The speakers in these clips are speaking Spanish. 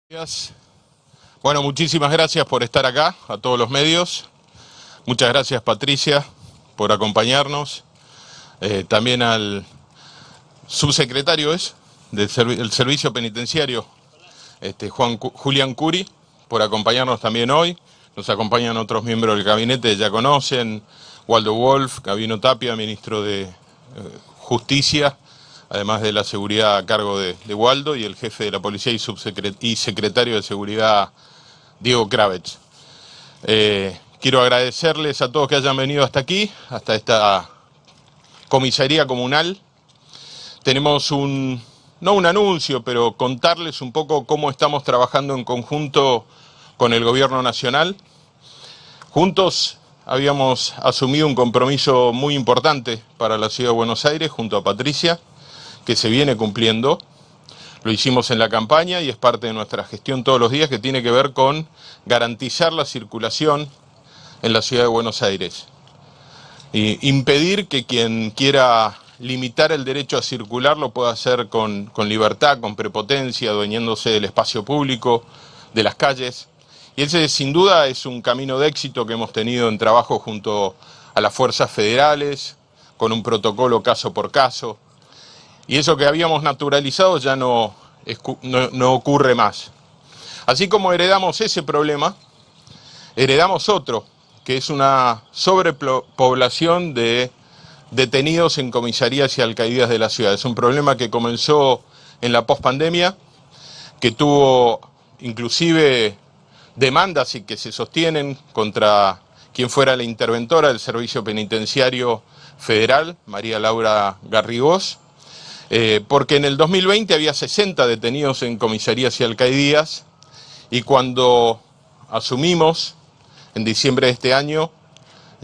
Gracias. Bueno, muchísimas gracias por estar acá, a todos los medios. Muchas gracias, Patricia, por acompañarnos. También al subsecretario del Servicio Penitenciario, Julián Curi, por acompañarnos también hoy. Nos acompañan otros miembros del gabinete, ya conocen, Waldo Wolf, Gabino Tapia, ministro de Justicia, además de la seguridad a cargo de Waldo, y el jefe de la policía y secretario de seguridad, Diego Kravetz. Quiero agradecerles a todos que hayan venido hasta aquí, hasta esta comisaría comunal. Tenemos no un anuncio, pero contarles un poco cómo estamos trabajando en conjunto con el gobierno nacional. Juntos habíamos asumido un compromiso muy importante para la ciudad de Buenos Aires, junto a Patricia, que se viene cumpliendo. Lo hicimos en la campaña y es parte de nuestra gestión todos los días, que tiene que ver con garantizar la circulación en la ciudad de Buenos Aires. Y impedir que quien quiera limitar el derecho a circular lo pueda hacer con libertad, con prepotencia, adueñándose del espacio público, de las calles. Y ese sin duda es un camino de éxito que hemos tenido en trabajo junto a las fuerzas federales, con un protocolo caso por caso. Y eso que habíamos naturalizado ya no ocurre más. Así como heredamos ese problema, heredamos otro, que es una sobrepoblación de detenidos en comisarías y alcaldías de la ciudad. Es un problema que comenzó en la pospandemia, que tuvo inclusive demandas y que se sostienen contra quien fuera la interventora del Servicio Penitenciario Federal, María Laura Garrigós, porque en el 2020 había 60 detenidos en comisarías y alcaldías, y cuando asumimos en diciembre de este año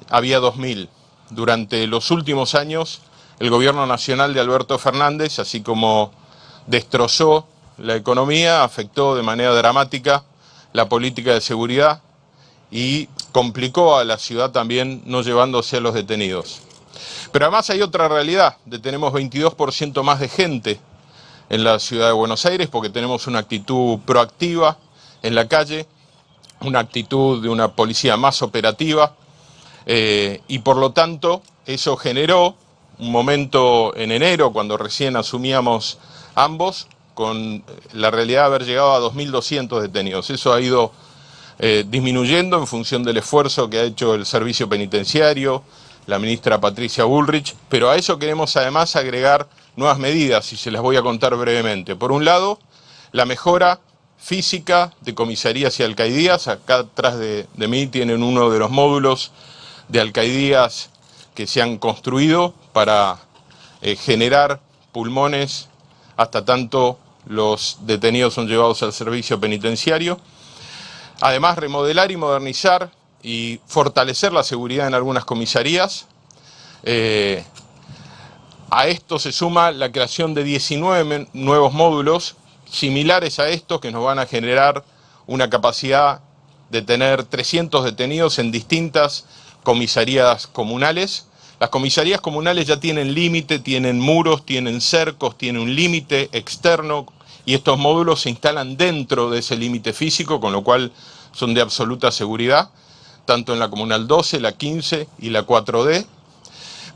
había 2000. Durante los últimos años el gobierno nacional de Alberto Fernández, así como destrozó la economía, afectó de manera dramática la política de seguridad y complicó a la ciudad también no llevándose a los detenidos. Pero además hay otra realidad: tenemos 22% más de gente en la ciudad de Buenos Aires, porque tenemos una actitud proactiva en la calle, una actitud de una policía más operativa, y por lo tanto eso generó un momento en enero, cuando recién asumíamos ambos, con la realidad de haber llegado a 2.200 detenidos. Eso ha ido disminuyendo en función del esfuerzo que ha hecho el servicio penitenciario, la ministra Patricia Bullrich, pero a eso queremos además agregar nuevas medidas, y se las voy a contar brevemente. Por un lado, la mejora física de comisarías y alcaldías. Acá atrás de mí tienen uno de los módulos de alcaldías que se han construido para generar pulmones hasta tanto los detenidos son llevados al servicio penitenciario. Además, remodelar y modernizar y fortalecer la seguridad en algunas comisarías. A esto se suma la creación de 19 nuevos módulos similares a estos, que nos van a generar una capacidad de tener 300 detenidos en distintas comisarías comunales. Las comisarías comunales ya tienen límite, tienen muros, tienen cercos, tienen un límite externo, y estos módulos se instalan dentro de ese límite físico, con lo cual son de absoluta seguridad, tanto en la Comunal 12, la 15 y la 4D.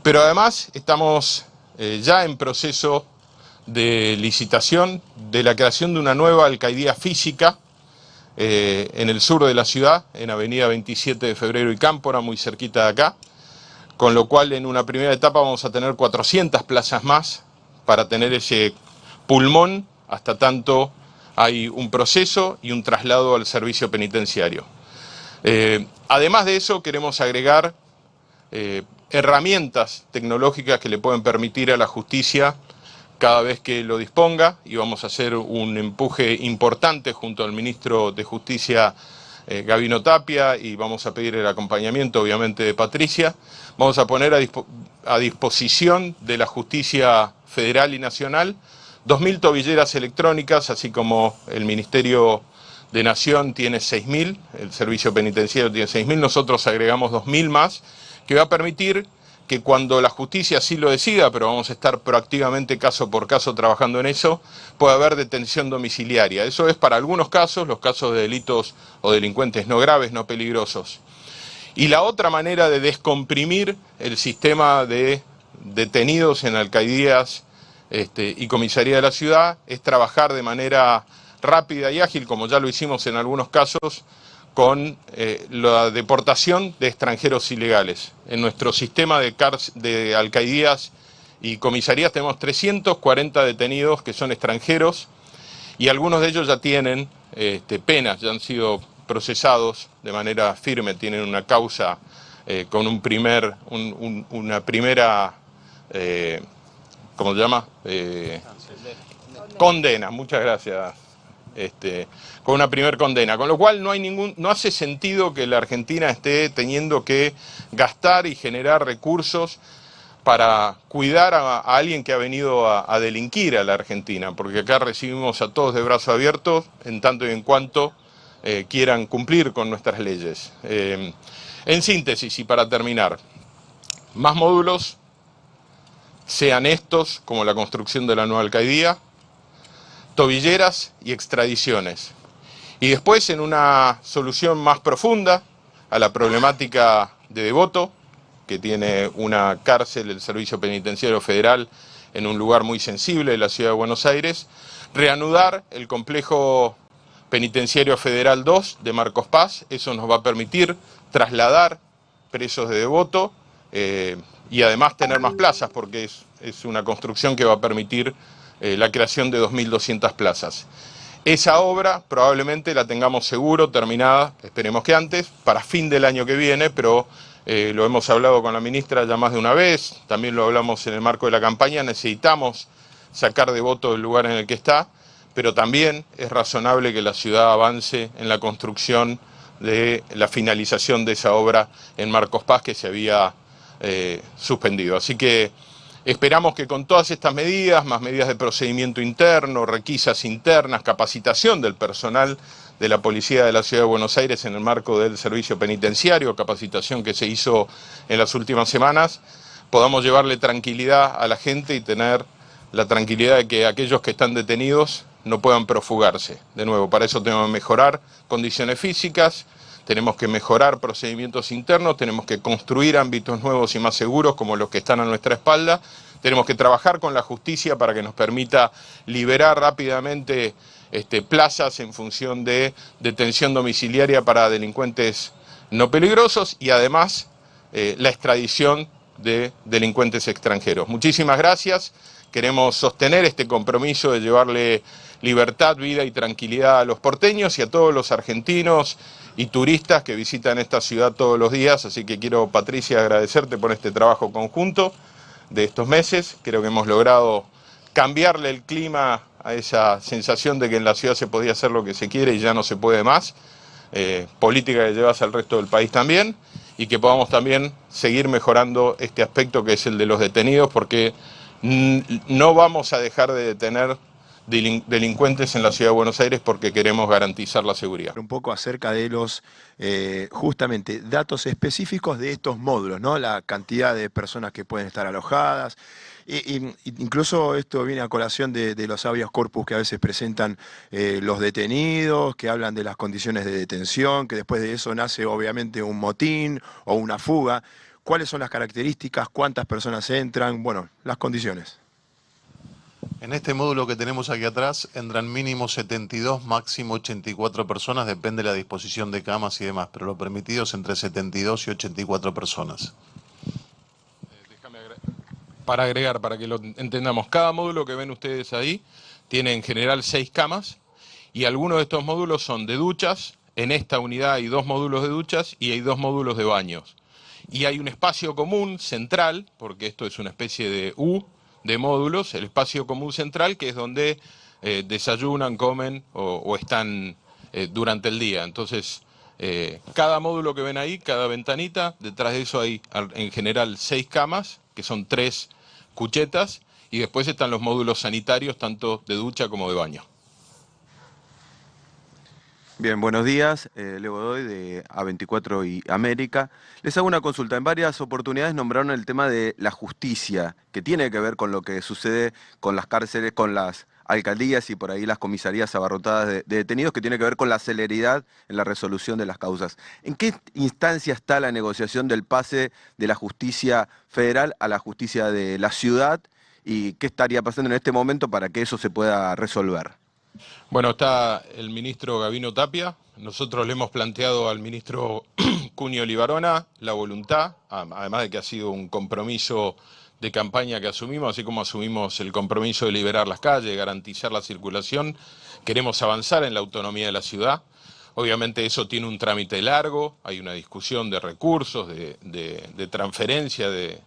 Pero además estamos ya en proceso de licitación de la creación de una nueva alcaldía física en el sur de la ciudad, en Avenida 27 de Febrero y Cámpora, muy cerquita de acá, con lo cual en una primera etapa vamos a tener 400 plazas más para tener ese pulmón hasta tanto hay un proceso y un traslado al servicio penitenciario. Además de eso, queremos agregar herramientas tecnológicas que le pueden permitir a la justicia, cada vez que lo disponga, y vamos a hacer un empuje importante junto al ministro de Justicia, Gabino Tapia, y vamos a pedir el acompañamiento obviamente de Patricia. Vamos a poner a disposición de la justicia federal y nacional 2.000 tobilleras electrónicas, así como el Ministerio de Nación tiene 6.000, el Servicio Penitenciario tiene 6.000, nosotros agregamos 2.000 más, que va a permitir que cuando la justicia así lo decida, pero vamos a estar proactivamente caso por caso trabajando en eso, puede haber detención domiciliaria. Eso es para algunos casos, los casos de delitos o delincuentes no graves, no peligrosos. Y la otra manera de descomprimir el sistema de detenidos en alcaldías y comisaría de la ciudad es trabajar de manera rápida y ágil, como ya lo hicimos en algunos casos, con la deportación de extranjeros ilegales. En nuestro sistema de alcaldías y comisarías tenemos 340 detenidos que son extranjeros y algunos de ellos ya tienen penas, ya han sido procesados de manera firme, tienen una causa con una primera, ¿cómo se llama? Condena, muchas gracias. Con una primer condena, con lo cual no hace sentido que la Argentina esté teniendo que gastar y generar recursos para cuidar a alguien que ha venido a delinquir a la Argentina, porque acá recibimos a todos de brazos abiertos en tanto y en cuanto quieran cumplir con nuestras leyes. En síntesis y para terminar, más módulos, sean estos como la construcción de la nueva alcaldía, tobilleras y extradiciones. Y después, en una solución más profunda a la problemática de Devoto, que tiene una cárcel, el Servicio Penitenciario Federal, en un lugar muy sensible de la ciudad de Buenos Aires, reanudar el complejo penitenciario federal 2 de Marcos Paz. Eso nos va a permitir trasladar presos de Devoto y además tener más plazas, porque es una construcción que va a permitir la creación de 2.200 plazas. Esa obra probablemente la tengamos seguro terminada, esperemos que antes, para fin del año que viene, pero lo hemos hablado con la ministra ya más de una vez, también lo hablamos en el marco de la campaña, necesitamos sacar Devoto del lugar en el que está, pero también es razonable que la ciudad avance en la construcción de la finalización de esa obra en Marcos Paz que se había suspendido. Así que esperamos que con todas estas medidas, más medidas de procedimiento interno, requisas internas, capacitación del personal de la Policía de la Ciudad de Buenos Aires en el marco del servicio penitenciario, capacitación que se hizo en las últimas semanas, podamos llevarle tranquilidad a la gente y tener la tranquilidad de que aquellos que están detenidos no puedan profugarse. De nuevo, para eso tenemos que mejorar condiciones físicas, tenemos que mejorar procedimientos internos, tenemos que construir ámbitos nuevos y más seguros como los que están a nuestra espalda, tenemos que trabajar con la justicia para que nos permita liberar rápidamente plazas en función de detención domiciliaria para delincuentes no peligrosos y además la extradición de delincuentes extranjeros. Muchísimas gracias, queremos sostener este compromiso de llevarle libertad, vida y tranquilidad a los porteños y a todos los argentinos y turistas que visitan esta ciudad todos los días, así que quiero, Patricia, agradecerte por este trabajo conjunto de estos meses. Creo que hemos logrado cambiarle el clima a esa sensación de que en la ciudad se podía hacer lo que se quiere y ya no se puede más, política que llevas al resto del país también, y que podamos también seguir mejorando este aspecto que es el de los detenidos, porque no vamos a dejar de detener delincuentes en la Ciudad de Buenos Aires porque queremos garantizar la seguridad. Un poco acerca de los, justamente, datos específicos de estos módulos, ¿no? La cantidad de personas que pueden estar alojadas. Incluso esto viene a colación de los habeas corpus que a veces presentan los detenidos, que hablan de las condiciones de detención, que después de eso nace obviamente un motín o una fuga. ¿Cuáles son las características? ¿Cuántas personas entran? Bueno, las condiciones. En este módulo que tenemos aquí atrás entran mínimo 72, máximo 84 personas, depende de la disposición de camas y demás, pero lo permitido es entre 72 y 84 personas. Para agregar, para que lo entendamos, cada módulo que ven ustedes ahí tiene en general 6 camas y algunos de estos módulos son de duchas. En esta unidad hay 2 módulos de duchas y hay 2 módulos de baños. Y hay un espacio común central, porque esto es una especie de U de módulos, el espacio común central, que es donde desayunan, comen o están durante el día. Entonces, cada módulo que ven ahí, cada ventanita, detrás de eso hay en general 6 camas, que son 3 cuchetas, y después están los módulos sanitarios, tanto de ducha como de baño. Bien, buenos días. Leo Godoy de A24 y América. Les hago una consulta. En varias oportunidades nombraron el tema de la justicia, que tiene que ver con lo que sucede con las cárceles, con las alcaldías y por ahí las comisarías abarrotadas de detenidos, que tiene que ver con la celeridad en la resolución de las causas. ¿En qué instancia está la negociación del pase de la justicia federal a la justicia de la ciudad? ¿Y qué estaría pasando en este momento para que eso se pueda resolver? Bueno, está el ministro Gabino Tapia. Nosotros le hemos planteado al ministro Cunio Libarona la voluntad, además de que ha sido un compromiso de campaña que asumimos, así como asumimos el compromiso de liberar las calles, garantizar la circulación. Queremos avanzar en la autonomía de la ciudad. Obviamente eso tiene un trámite largo, hay una discusión de recursos, de transferencia de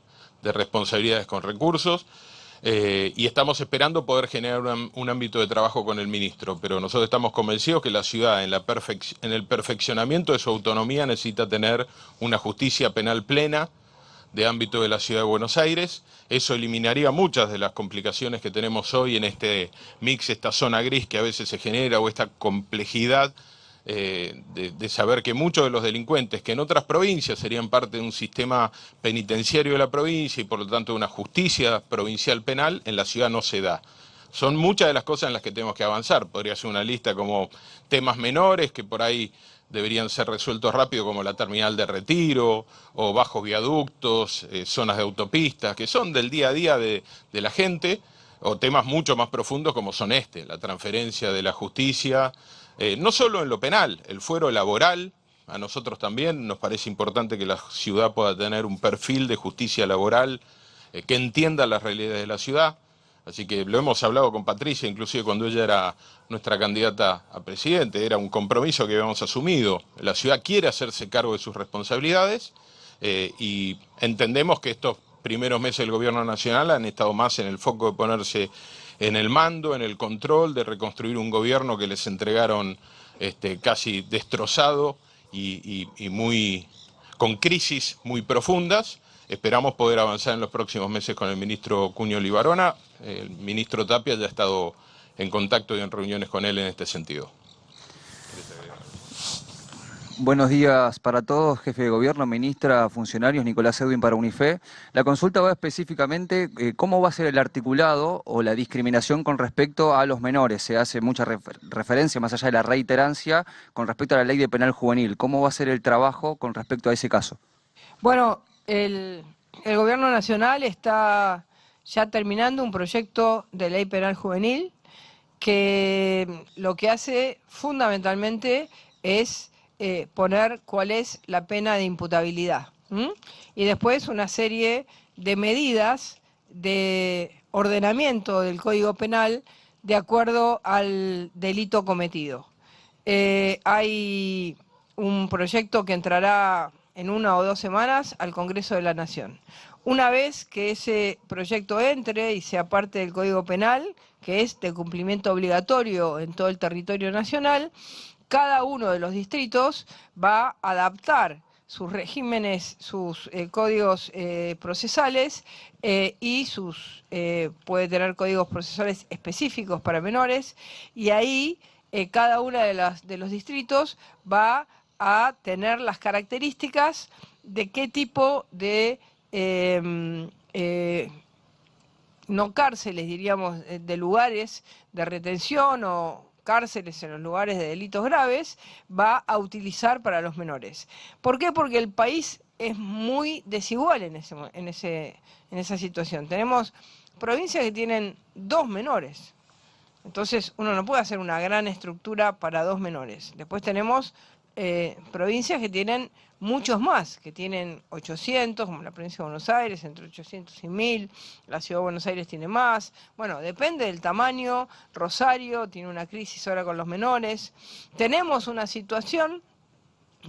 responsabilidades con recursos. Y estamos esperando poder generar un ámbito de trabajo con el ministro, pero nosotros estamos convencidos que la ciudad en el perfeccionamiento de su autonomía necesita tener una justicia penal plena de ámbito de la ciudad de Buenos Aires. Eso eliminaría muchas de las complicaciones que tenemos hoy en este mix, esta zona gris que a veces se genera, o esta complejidad de saber que muchos de los delincuentes que en otras provincias serían parte de un sistema penitenciario de la provincia y por lo tanto de una justicia provincial penal, en la ciudad no se da. Son muchas de las cosas en las que tenemos que avanzar. Podría ser una lista como temas menores que por ahí deberían ser resueltos rápido, como la terminal de Retiro o bajos viaductos, zonas de autopistas, que son del día a día de la gente, o temas mucho más profundos como son la transferencia de la justicia, no solo en lo penal, el fuero laboral. A nosotros también nos parece importante que la ciudad pueda tener un perfil de justicia laboral que entienda las realidades de la ciudad. Así que lo hemos hablado con Patricia, inclusive cuando ella era nuestra candidata a presidente, era un compromiso que habíamos asumido. La ciudad quiere hacerse cargo de sus responsabilidades y entendemos que estos primeros meses del gobierno nacional han estado más en el foco de ponerse en el mando, en el control, de reconstruir un gobierno que les entregaron casi destrozado y muy con crisis muy profundas. Esperamos poder avanzar en los próximos meses con el ministro Cunio Libarona. El ministro Tapia ya ha estado en contacto y en reuniones con él en este sentido. Buenos días para todos, jefe de gobierno, ministra, funcionarios, Nicolás Edwin para Unife. La consulta va específicamente cómo va a ser el articulado o la discriminación con respecto a los menores. Se hace mucha referencia, más allá de la reiterancia, con respecto a la ley de penal juvenil. ¿Cómo va a ser el trabajo con respecto a ese caso? Bueno, el gobierno nacional está ya terminando un proyecto de ley penal juvenil que lo que hace fundamentalmente es poner cuál es la pena de imputabilidad. Y después una serie de medidas de ordenamiento del Código Penal de acuerdo al delito cometido. Hay un proyecto que entrará en 1 o 2 semanas al Congreso de la Nación. Una vez que ese proyecto entre y sea parte del Código Penal, que es de cumplimiento obligatorio en todo el territorio nacional, cada uno de los distritos va a adaptar sus regímenes, sus códigos procesales y puede tener códigos procesales específicos para menores, y ahí cada uno de los distritos va a tener las características de qué tipo de no cárceles, diríamos, de lugares de retención o cárceles en los lugares de delitos graves, va a utilizar para los menores. ¿Por qué? Porque el país es muy desigual en esa situación. Tenemos provincias que tienen 2 menores. Entonces uno no puede hacer una gran estructura para 2 menores. Después tenemos provincias que tienen muchos más, que tienen 800, como la provincia de Buenos Aires, entre 800 y 1000, la ciudad de Buenos Aires tiene más. Bueno, depende del tamaño. Rosario tiene una crisis ahora con los menores. Tenemos una situación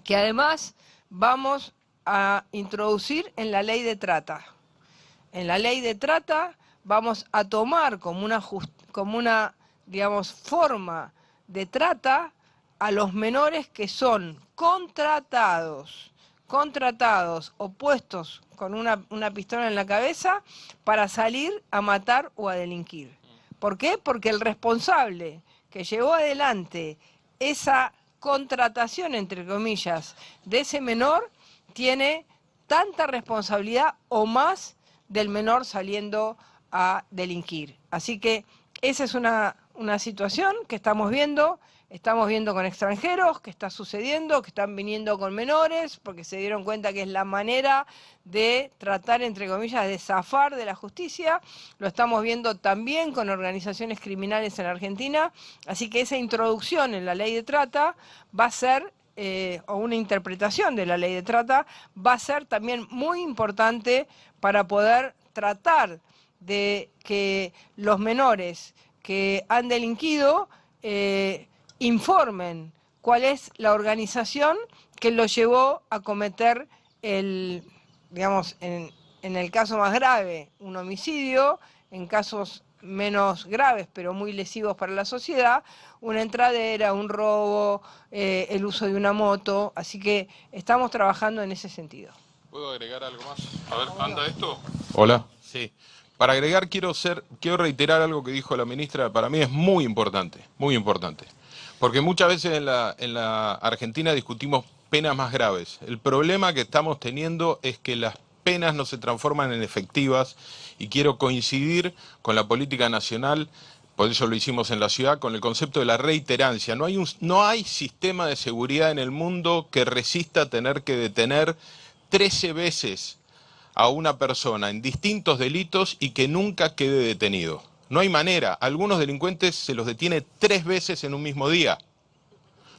que además vamos a introducir en la ley de trata. En la ley de trata vamos a tomar como una digamos, forma de trata a los menores que son contratados o puestos con una pistola en la cabeza para salir a matar o a delinquir. ¿Por qué? Porque el responsable que llevó adelante esa contratación, entre comillas, de ese menor tiene tanta responsabilidad o más del menor saliendo a delinquir. Así que esa es una situación que estamos viendo con extranjeros, que está sucediendo, que están viniendo con menores, porque se dieron cuenta que es la manera de tratar, entre comillas, de zafar de la justicia. Lo estamos viendo también con organizaciones criminales en Argentina, así que esa introducción en la ley de trata va a ser, o una interpretación de la ley de trata, va a ser también muy importante para poder tratar de que los menores que han delinquido informen cuál es la organización que los llevó a cometer digamos, en el caso más grave, un homicidio, en casos menos graves, pero muy lesivos para la sociedad, una entradera, un robo, el uso de una moto, así que estamos trabajando en ese sentido. ¿Puedo agregar algo más? A ver, ¿anda esto? Hola. Sí. Para agregar, quiero reiterar algo que dijo la ministra, para mí es muy importante, porque muchas veces en la Argentina discutimos penas más graves. El problema que estamos teniendo es que las penas no se transforman en efectivas, y quiero coincidir con la política nacional, por eso lo hicimos en la ciudad, con el concepto de la reiterancia. No hay sistema de seguridad en el mundo que resista tener que detener 13 veces a una persona en distintos delitos y que nunca quede detenido. No hay manera. Algunos delincuentes se los detiene 3 veces en un mismo día.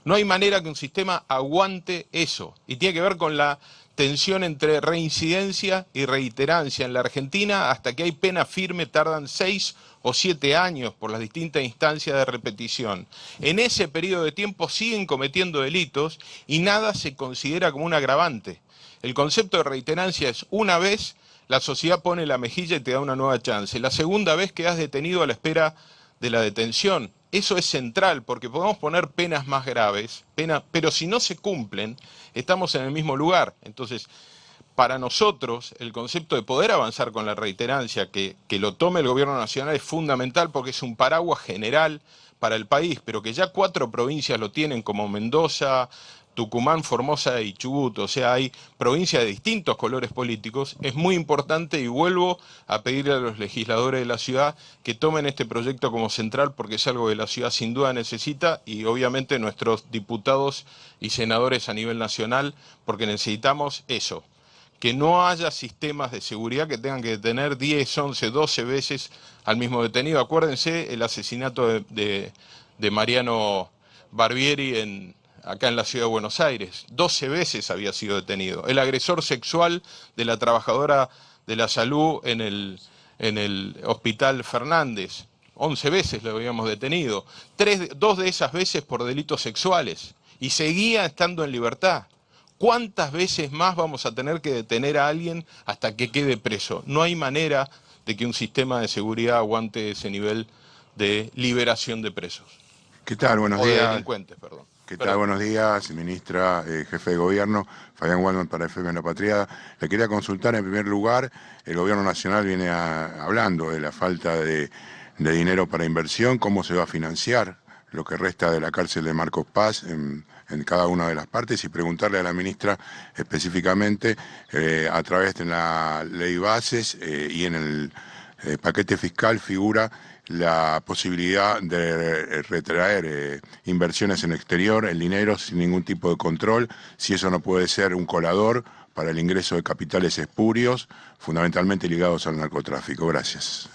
No hay manera que un sistema aguante eso. Y tiene que ver con la tensión entre reincidencia y reiterancia. En la Argentina, hasta que hay pena firme, tardan 6 o 7 años por las distintas instancias de repetición. En ese periodo de tiempo siguen cometiendo delitos y nada se considera como un agravante. El concepto de reiterancia es: una vez la sociedad pone la mejilla y te da una nueva chance. La segunda vez quedas detenido a la espera de la detención. Eso es central, porque podemos poner penas más graves, pero si no se cumplen, estamos en el mismo lugar. Entonces, para nosotros, el concepto de poder avanzar con la reiterancia, que lo tome el gobierno nacional, es fundamental, porque es un paraguas general para el país, pero que ya 4 provincias lo tienen, como Mendoza, Tucumán, Formosa y Chubut, o sea, hay provincias de distintos colores políticos. Es muy importante, y vuelvo a pedirle a los legisladores de la ciudad que tomen este proyecto como central, porque es algo que la ciudad sin duda necesita, y obviamente nuestros diputados y senadores a nivel nacional, porque necesitamos eso, que no haya sistemas de seguridad que tengan que detener 10, 11, 12 veces al mismo detenido. Acuérdense el asesinato de Mariano Barbieri acá en la ciudad de Buenos Aires. 12 veces había sido detenido. El agresor sexual de la trabajadora de la salud en el Hospital Fernández. 11 veces lo habíamos detenido. 2 de esas veces por delitos sexuales. Y seguía estando en libertad. ¿Cuántas veces más vamos a tener que detener a alguien hasta que quede preso? No hay manera de que un sistema de seguridad aguante ese nivel de liberación de presos. ¿Qué tal? Buenos días. días. De delincuentes, perdón. ¿Qué tal? Buenos días, ministra, jefe de gobierno, Fabián Waldman para FM La Patria. Le quería consultar, en primer lugar, el gobierno nacional viene hablando de la falta de dinero para inversión, cómo se va a financiar lo que resta de la cárcel de Marcos Paz en cada una de las partes, y preguntarle a la ministra específicamente, a través de la ley bases y en el paquete fiscal figura la posibilidad de retraer inversiones en el exterior, el dinero sin ningún tipo de control, si eso no puede ser un colador para el ingreso de capitales espurios, fundamentalmente ligados al narcotráfico. Gracias.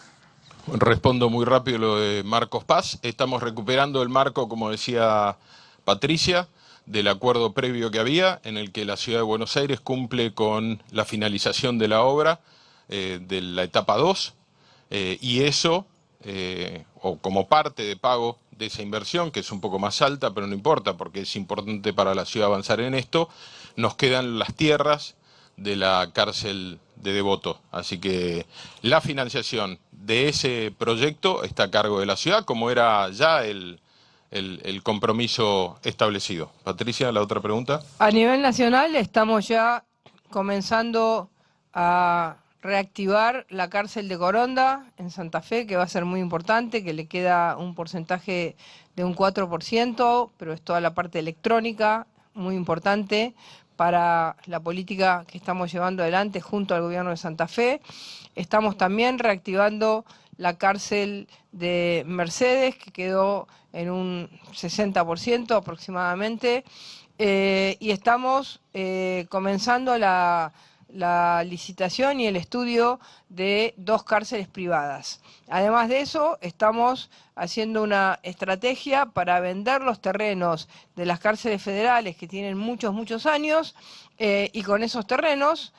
Respondo muy rápido lo de Marcos Paz. Estamos recuperando el marco, como decía Patricia, del acuerdo previo que había, en el que la Ciudad de Buenos Aires cumple con la finalización de la obra de la etapa 2, y eso, o como parte de pago de esa inversión, que es un poco más alta, pero no importa, porque es importante para la ciudad avanzar en esto, nos quedan las tierras de la cárcel de Devoto. Así que la financiación de ese proyecto está a cargo de la ciudad, como era ya el compromiso establecido. Patricia, la otra pregunta. A nivel nacional estamos ya comenzando a reactivar la cárcel de Coronda en Santa Fe, que va a ser muy importante, que le queda un porcentaje de un 4%, pero es toda la parte electrónica, muy importante para la política que estamos llevando adelante junto al gobierno de Santa Fe. Estamos también reactivando la cárcel de Mercedes, que quedó en un 60% aproximadamente, y estamos comenzando la licitación y el estudio de 2 cárceles privadas. Además de eso, estamos haciendo una estrategia para vender los terrenos de las cárceles federales que tienen muchos años y con esos terrenos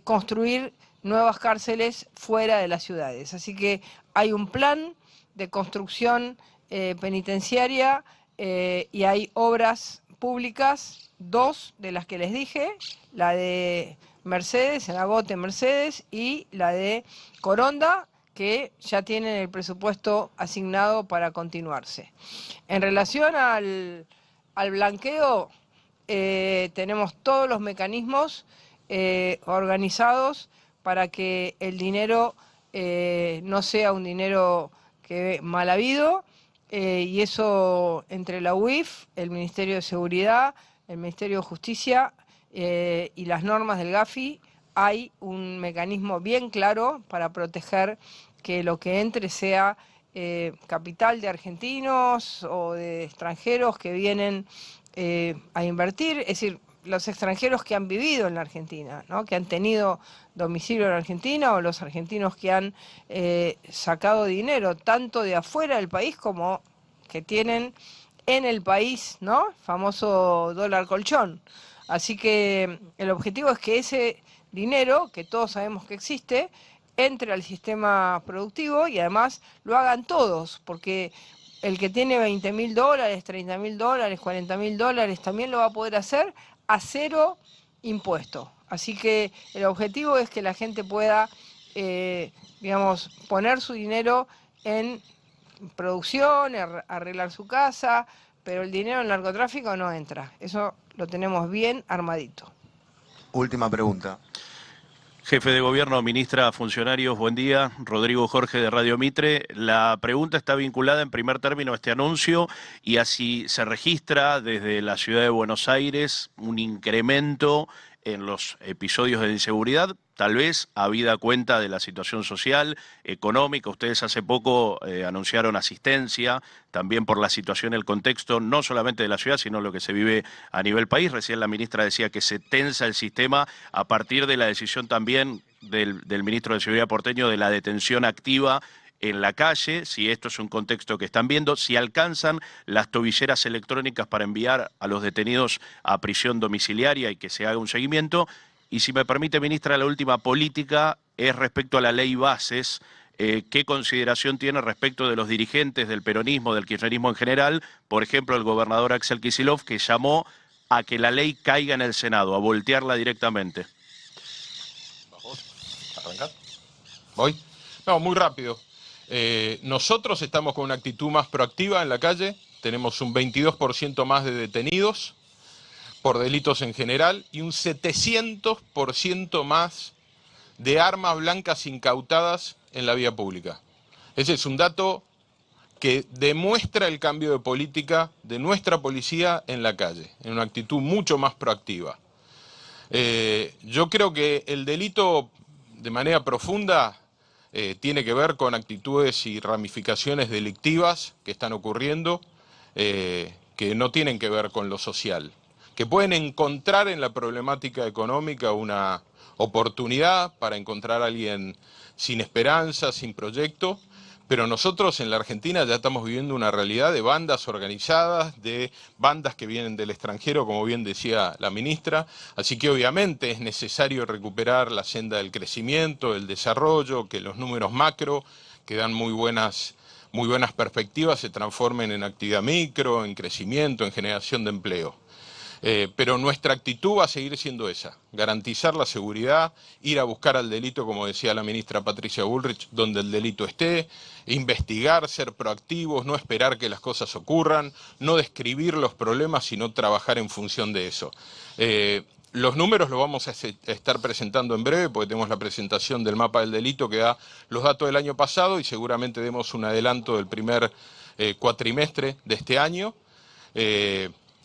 construir nuevas cárceles fuera de las ciudades. Así que hay un plan de construcción penitenciaria y hay obras públicas, 2 de las que les dije, la de Mercedes, en Agote Mercedes, y la de Coronda, que ya tienen el presupuesto asignado para continuarse. En relación al blanqueo, tenemos todos los mecanismos organizados para que el dinero no sea un dinero mal habido, y eso entre la UIF, el Ministerio de Seguridad, el Ministerio de Justicia y las normas del GAFI, hay un mecanismo bien claro para proteger que lo que entre sea capital de argentinos o de extranjeros que vienen a invertir, es decir, los extranjeros que han vivido en la Argentina, ¿no? Que han tenido domicilio en la Argentina, o los argentinos que han sacado dinero tanto de afuera del país como que tienen en el país, ¿no? Famoso dólar colchón. Así que el objetivo es que ese dinero, que todos sabemos que existe, entre al sistema productivo y además lo hagan todos, porque el que tiene $20.000, $30.000, $40.000 también lo va a poder hacer a 0 impuesto. Así que el objetivo es que la gente pueda, digamos, poner su dinero en producción, arreglar su casa, pero el dinero en narcotráfico no entra. Eso lo tenemos bien armadito. Última pregunta. Jefe de Gobierno, ministra, funcionarios, buen día. Rodrigo Jorge de Radio Mitre. La pregunta está vinculada en primer término a este anuncio y así se registra desde la ciudad de Buenos Aires un incremento en los episodios de inseguridad, tal vez habida cuenta de la situación social, económica. Ustedes hace poco anunciaron asistencia, también por la situación, el contexto, no solamente de la ciudad, sino lo que se vive a nivel país. Recién la ministra decía que se tensa el sistema a partir de la decisión también del ministro de Seguridad porteño de la detención activa en la calle, si esto es un contexto que están viendo, si alcanzan las tobilleras electrónicas para enviar a los detenidos a prisión domiciliaria y que se haga un seguimiento. Y si me permite, ministra, la última política es respecto a la ley Bases. ¿Qué consideración tiene respecto de los dirigentes del peronismo, del kirchnerismo en general? Por ejemplo, el gobernador Axel Kicillof, que llamó a que la ley caiga en el Senado, a voltearla directamente. ¿Vamos a arrancar? ¿Voy? No, muy rápido. Nosotros estamos con una actitud más proactiva en la calle, tenemos un 22% más de detenidos por delitos en general y un 700% más de armas blancas incautadas en la vía pública. Ese es un dato que demuestra el cambio de política de nuestra policía en la calle, en una actitud mucho más proactiva. Yo creo que el delito de manera profunda tiene que ver con actitudes y ramificaciones delictivas que están ocurriendo, que no tienen que ver con lo social, que pueden encontrar en la problemática económica una oportunidad para encontrar a alguien sin esperanza, sin proyecto, pero nosotros en la Argentina ya estamos viviendo una realidad de bandas organizadas, de bandas que vienen del extranjero, como bien decía la ministra, así que obviamente es necesario recuperar la senda del crecimiento, del desarrollo, que los números macro, que dan muy buenas perspectivas, se transformen en actividad micro, en crecimiento, en generación de empleo. Pero nuestra actitud va a seguir siendo esa, garantizar la seguridad, ir a buscar al delito, como decía la ministra Patricia Bullrich, donde el delito esté, investigar, ser proactivos, no esperar que las cosas ocurran, no describir los problemas, sino trabajar en función de eso. Los números los vamos a estar presentando en breve, porque tenemos la presentación del mapa del delito que da los datos del año pasado y seguramente demos un adelanto del primer cuatrimestre de este año.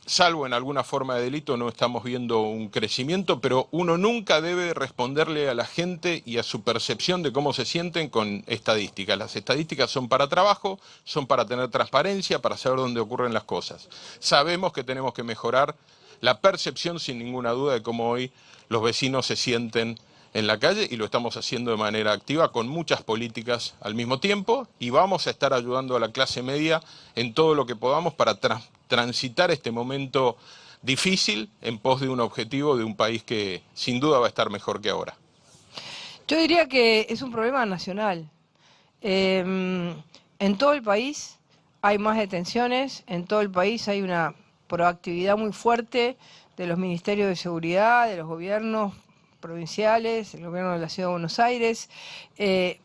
Salvo en alguna forma de delito no estamos viendo un crecimiento, pero uno nunca debe responderle a la gente y a su percepción de cómo se sienten con estadísticas. Las estadísticas son para trabajo, son para tener transparencia, para saber dónde ocurren las cosas. Sabemos que tenemos que mejorar la percepción sin ninguna duda de cómo hoy los vecinos se sienten en la calle y lo estamos haciendo de manera activa con muchas políticas al mismo tiempo y vamos a estar ayudando a la clase media en todo lo que podamos para transitar este momento difícil en pos de un objetivo de un país que sin duda va a estar mejor que ahora. Yo diría que es un problema nacional. En todo el país hay más detenciones, en todo el país hay una proactividad muy fuerte de los ministerios de seguridad, de los gobiernos provinciales, el gobierno de la Ciudad de Buenos Aires.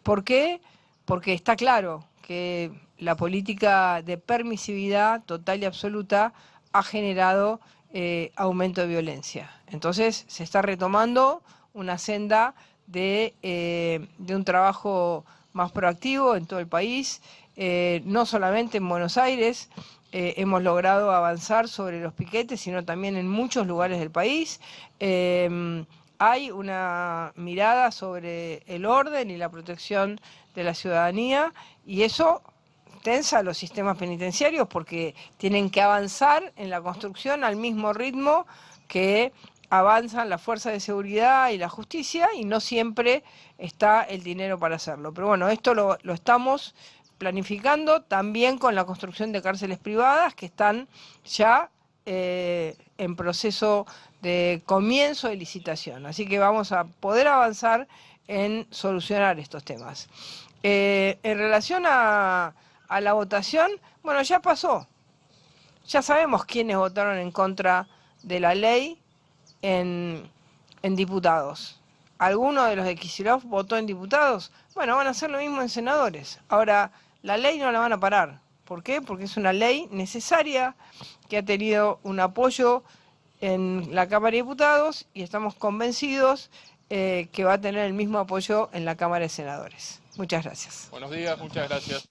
¿Por qué? Porque está claro que la política de permisividad total y absoluta ha generado aumento de violencia. Entonces se está retomando una senda de un trabajo más proactivo en todo el país, no solamente en Buenos Aires. Hemos logrado avanzar sobre los piquetes, sino también en muchos lugares del país. Hay una mirada sobre el orden y la protección de la ciudadanía y eso tensa los sistemas penitenciarios porque tienen que avanzar en la construcción al mismo ritmo que avanzan las fuerzas de seguridad y la justicia y no siempre está el dinero para hacerlo. Pero bueno, esto lo estamos planificando también con la construcción de cárceles privadas que están ya en proceso de comienzo de licitación. Así que vamos a poder avanzar en solucionar estos temas. En relación a la votación, bueno, ya pasó. Ya sabemos quiénes votaron en contra de la ley en diputados. ¿Alguno de los de Kicillof votó en diputados? Bueno, van a hacer lo mismo en senadores. Ahora, la ley no la van a parar. ¿Por qué? Porque es una ley necesaria que ha tenido un apoyo en la Cámara de Diputados y estamos convencidos que va a tener el mismo apoyo en la Cámara de Senadores. Muchas gracias. Buenos días, muchas gracias.